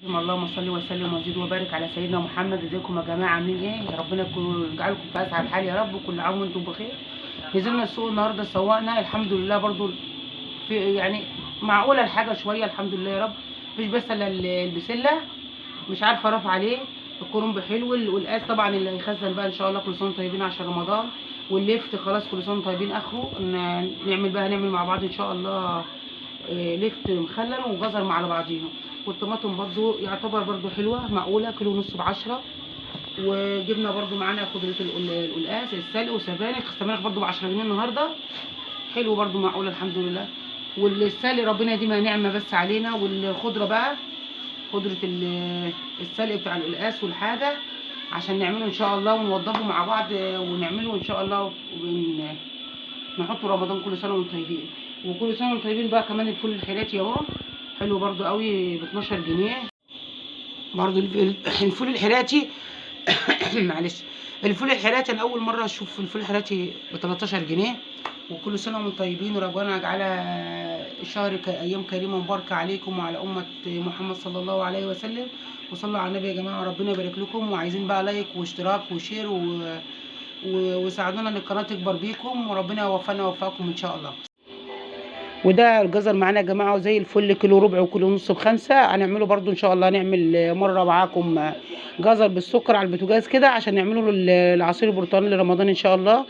اللهم صل وسلم وزد وبارك على سيدنا محمد. ازيكم يا جماعه؟ عاملين ايه؟ يا ربنا يجعلكم في اسعد حال يا رب، وكل عام وانتم بخير. نزلنا السوق النهارده، سوقنا الحمد لله، برضو في يعني معقوله الحاجه شويه الحمد لله يا رب. مفيش بس الا البسله مش عارفه رافع عليه. الكرنب حلو، والقاس طبعا اللي هيخزن بقى ان شاء الله. كل سنه وانتم طيبين عشان رمضان. واللفت خلاص كل سنه وانتم طيبين اخره. هنعمل مع بعض ان شاء الله لفت مخلل وجزر مع بعضيهم. والطماطم برضو يعتبر برضو حلوه معقوله، كيلو ونص ب10. وجبنا برضو معانا خضره القلقاس السلق وسبانخ. السبانخ برضو ب10 جنيه النهارده، حلو برضو معقوله الحمد لله. والسلق ربنا يديمها نعمه بس علينا. والخضره بقى خضره السلق بتاع القلقاس والحاجه عشان نعمله ان شاء الله ونوضبه مع بعض ونعمله ان شاء الله نحطه رمضان. كل سنه وانتم طيبين. وكل سنه وانتم طيبين بقى. كمان الفول الحراتي اهو حلو برضو قوي ب 12 جنيه برضو الفول الحراتي. معلش، الفول الحراتي انا اول مره اشوف الفول الحراتي ب 13 جنيه. وكل سنه وانتم طيبين، وربنا يجعل شهر ايام كريمه مباركه عليكم وعلى امه محمد صلى الله عليه وسلم. وصلوا على النبي يا جماعه، ربنا يبارك لكم. وعايزين بقى لايك واشتراك وشير وساعدونا ان القناه تكبر بيكم، وربنا يوفقنا ويوفقكم ان شاء الله. وده الجزر معانا يا جماعه وزي الفل، كيلو ربع وكيلو ونص ب5. هنعمله برضو ان شاء الله. هنعمل مره معاكم جزر بالسكر على البوتاجاز كده عشان نعمله العصير البرتقالي لرمضان ان شاء الله.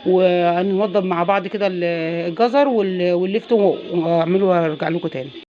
وهنوضب مع بعض كده الجزر واللفت، واعمله وارجع لكم تاني.